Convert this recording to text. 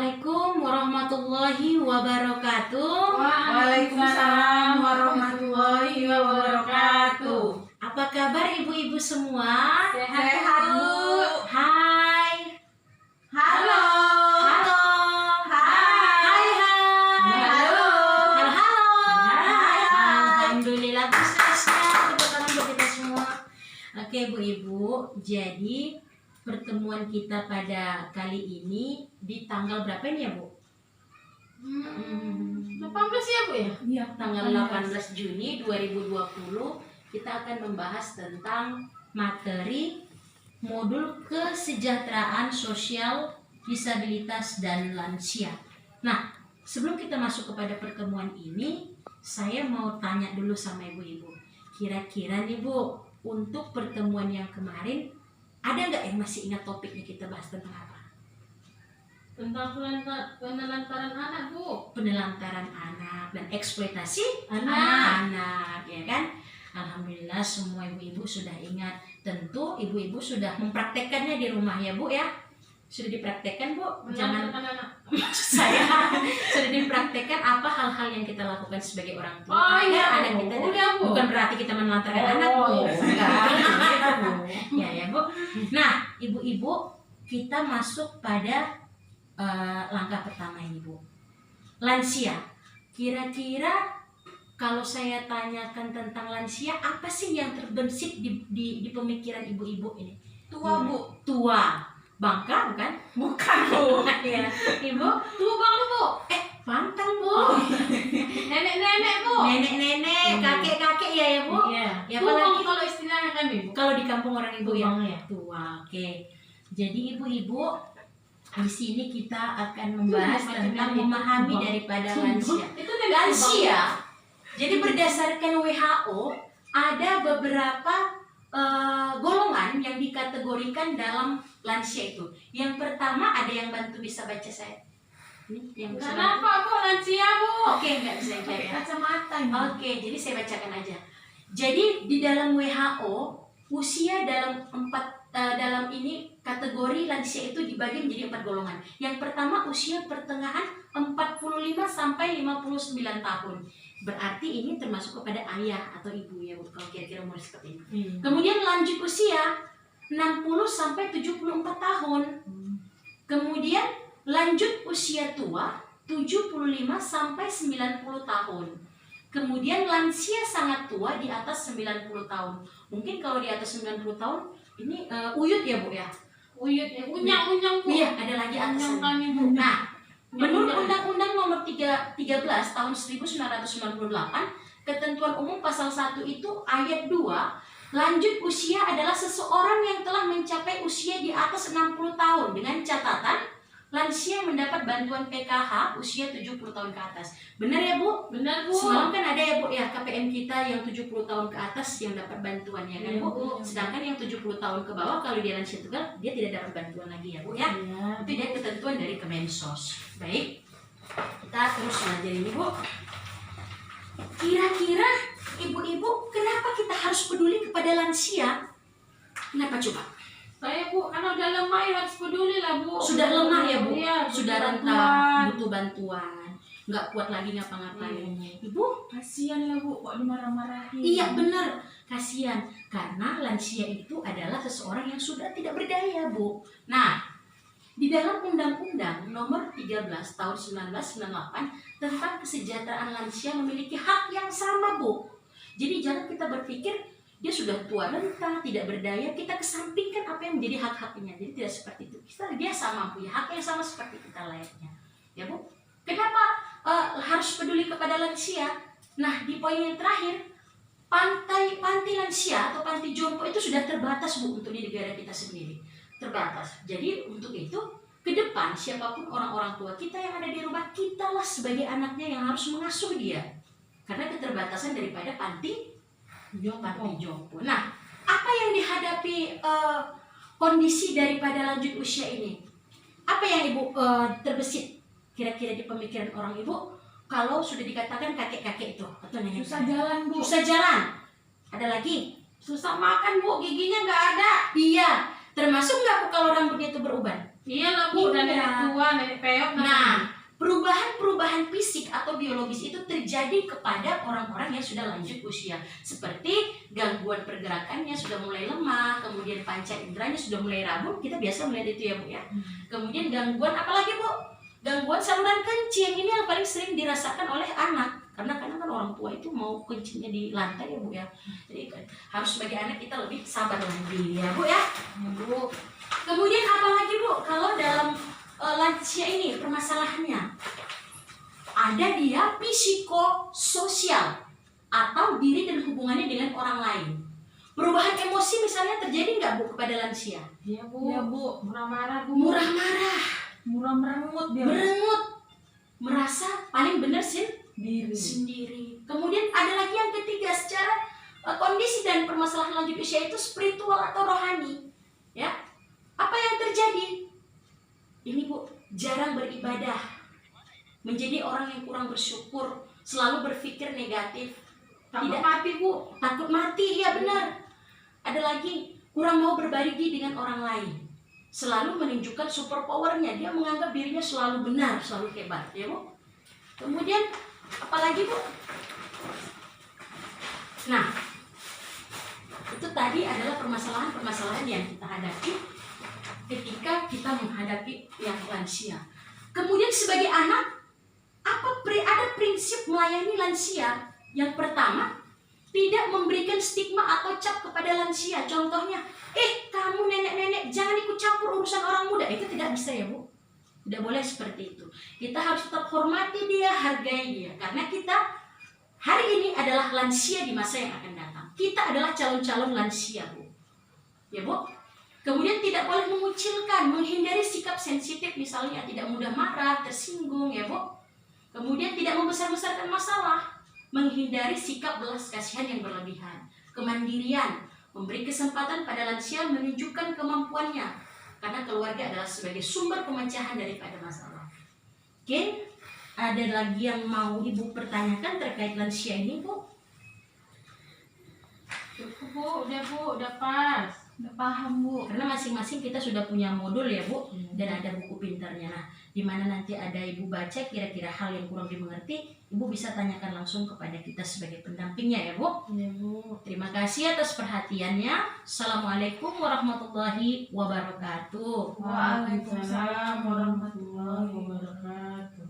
Assalamualaikum warahmatullahi wabarakatuh. Waalaikumsalam warahmatullahi wabarakatuh. Apa kabar ibu-ibu semua? Sehat, Bu. Hai. Halo. Halo. Hai. Hai hai. Halo. Halo halo. Hai. Alhamdulillah suksesnya tepuk tangan buat kita semua. Oke ibu-ibu, jadi pertemuan kita pada kali ini di tanggal berapa ini ya Bu? 18 ya Bu ya? Iya, Tanggal 18 Juni 2020 kita akan membahas tentang materi modul kesejahteraan sosial disabilitas dan lansia. Nah, sebelum kita masuk kepada pertemuan ini, saya mau tanya dulu sama ibu-ibu. Kira-kira nih Bu, untuk pertemuan yang kemarin, ada nggak yang masih ingat topiknya kita bahas tentang apa? Tentang penelantaran anak Bu. Penelantaran anak dan eksploitasi Anak. ya kan? Alhamdulillah semua ibu-ibu sudah ingat. Tentu ibu-ibu sudah mempraktekkannya di rumah ya Bu ya. Sudah dipraktekkan Bu? Jangan Penelantaran anak. maksud saya sudah dipraktekkan apa hal-hal yang kita lakukan sebagai orang tua. Oh iya, anak kita udah Bu. bukan berarti kita menelantarkan anak Bu. enggak. Ya Bu. Nah, ibu-ibu kita masuk pada langkah pertama ini Bu. Lansia. Kira-kira kalau saya tanyakan tentang lansia, apa sih yang terbesit di pemikiran ibu-ibu ini? Tua, Bu. Tua. Bangka bukan? Bukan, Bu. Ya. Ibu? Tuh Bang Bu. Pantang Bu. Nenek-nenek Bu. Nenek-nenek, kakek-kakek ya Bu? Iya. Ya, Tuh Bang apalagi kalau istilahnya kami Bu. kalau di kampung orang ibu ya. Bang ya. Tua. Oke. Jadi ibu-ibu di sini kita akan membahas tentang memahami daripada lansia. Itu nenek Lansia. Jadi berdasarkan WHO ada beberapa golongan yang dikategorikan dalam lansia itu. Yang pertama ada yang bantu bisa baca saya. Ini yang bisa bantu. Kenapa Bu lansia Bu? Oke, nggak bisa baca. Kacamata ini. Oke, jadi saya bacakan aja. Jadi di dalam WHO usia dalam ini kategori lansia itu dibagi menjadi 4 golongan. Yang pertama usia pertengahan 45 sampai 59 tahun. Berarti ini termasuk kepada ayah atau ibu ya Bu, kalau kira-kira umur seperti ini. Kemudian lanjut usia 60 sampai 74 tahun. Kemudian lanjut usia tua 75 sampai 90 tahun. Kemudian lansia sangat tua di atas 90 tahun. Mungkin kalau di atas 90 tahun ini uyut ya Bu ya. Uyut ya. Unyang-unyang Bu. Iya, ada lagi Unyang atasnya. kami Bu. Nah, menurut Unyang. Undang-Undang Nomor 13 Tahun 1998, ketentuan umum pasal 1 itu ayat 2, lanjut usia adalah seseorang yang telah mencapai usia di atas 60 tahun dengan catatan lansia mendapat bantuan PKH usia 70 tahun ke atas. Benar ya Bu? Benar Bu. Semalam kan ada ya Bu ya KPM kita yang 70 tahun ke atas yang dapat bantuan ya kan Iya, Bu? Bu. Sedangkan yang 70 tahun ke bawah kalau dia lansia tunggal dia tidak dapat bantuan lagi ya Bu ya. Iya. Itu dia ketentuan dari Kemensos. Baik, kita terus belajar ini Bu. Kira-kira ibu-ibu kenapa kita harus peduli kepada lansia? Kenapa coba? Saya Bu, karena udah lemah ya harus peduli lah Bu. Sudah lemah ya Bu? Iya, Sudah butuh rentang, bantuan. butuh bantuan, nggak kuat lagi ngapa-ngapain. Ibu, Kasihan ya, Bu, kok dimarah-marahin. iya benar, kasihan. Karena lansia itu adalah seseorang yang sudah tidak berdaya Bu. Nah, di dalam Undang-Undang Nomor 13 Tahun 1998 tentang kesejahteraan lansia memiliki hak yang sama Bu. Jadi jangan kita berpikir dia sudah tua renta, tidak berdaya, kita kesampingkan apa yang menjadi hak-haknya. Jadi tidak seperti itu. Dia sama punya hak yang sama seperti kita layaknya. Ya Bu. Kenapa harus peduli kepada lansia? Nah, di poin yang terakhir, panti lansia atau panti jompo itu sudah terbatas Bu untuk di negara kita sendiri. Terbatas. Jadi untuk itu ke depan siapapun orang-orang tua kita yang ada di rumah, kitalah sebagai anaknya yang harus mengasuh dia. Karena keterbatasan daripada panti jompo. Nah, apa yang dihadapi kondisi daripada lanjut usia ini? Apa yang Ibu terbesit kira-kira di pemikiran orang Ibu kalau sudah dikatakan kakek-kakek itu atau nenek? Susah jalan, Bu. Susah jalan. Ada lagi? Susah makan Bu, giginya nggak ada. Iya. Termasuk nggak Bu kalau rambutnya itu beruban? Iya lah Bu, Iya. nenek tua, nenek peot, Nah, itu terjadi kepada orang-orang yang sudah lanjut usia, seperti gangguan pergerakannya sudah mulai lemah, kemudian panca inderanya sudah mulai rabun. Kita biasa melihat itu ya Bu ya. Kemudian gangguan apalagi Bu? Gangguan saluran kencing, ini yang paling sering dirasakan oleh anak. Karena kadang kan orang tua itu mau kencingnya di lantai ya Bu ya. Jadi harus sebagai anak kita lebih sabar lagi ya Bu ya. Bu. Kemudian apalagi Bu kalau dalam lansia ini permasalahannya? Ada dia psikososial atau diri dan hubungannya dengan orang lain. Perubahan emosi misalnya terjadi nggak Bu kepada lansia? Iya Bu. Iya Bu. Murah marah Bu. Murah marah, Murah merengut dia. merengut, merasa paling benar Diri. sendiri. Kemudian ada lagi yang ketiga, secara kondisi dan permasalahan lanjut usia itu spiritual atau rohani. Ya, apa yang terjadi? Ini Bu, jarang beribadah, menjadi orang yang kurang bersyukur, selalu berpikir negatif, Takut tidak mati Bu. takut mati, ya benar. Ada lagi, kurang mau berbagi dengan orang lain, selalu menunjukkan super powernya, dia menganggap dirinya selalu benar, selalu hebat, ya Bu. Kemudian apalagi Bu? Nah, itu tadi adalah permasalahan-permasalahan yang kita hadapi ketika kita menghadapi yang lansia. Kemudian sebagai anak, ada prinsip melayani lansia. Yang pertama, tidak memberikan stigma atau cap kepada lansia. Contohnya, kamu nenek-nenek jangan ikut campur urusan orang muda. Itu tidak bisa ya Bu. Tidak boleh seperti itu. Kita harus tetap hormati dia, hargai dia. Karena kita hari ini adalah lansia di masa yang akan datang. Kita adalah calon-calon lansia Bu. Ya Bu. Kemudian tidak boleh mengucilkan, menghindari sikap sensitif misalnya, tidak mudah marah, tersinggung ya Bu. Kemudian tidak membesar-besarkan masalah, menghindari sikap belas kasihan yang berlebihan. Kemandirian, memberi kesempatan pada lansia menunjukkan kemampuannya, karena keluarga adalah sebagai sumber pemecahan daripada masalah. Oke, ada lagi yang mau Ibu pertanyakan terkait lansia ini Bu? Cukup Bu, udah pas. Udah paham Bu. Karena masing-masing kita sudah punya modul ya Bu, dan ada buku pintarnya. Nah, di mana nanti ada Ibu baca kira-kira hal yang kurang dimengerti, Ibu bisa tanyakan langsung kepada kita sebagai pendampingnya ya Bu. Iya Bu. Terima kasih atas perhatiannya. Assalamualaikum warahmatullahi wabarakatuh. Waalaikumsalam warahmatullahi wabarakatuh.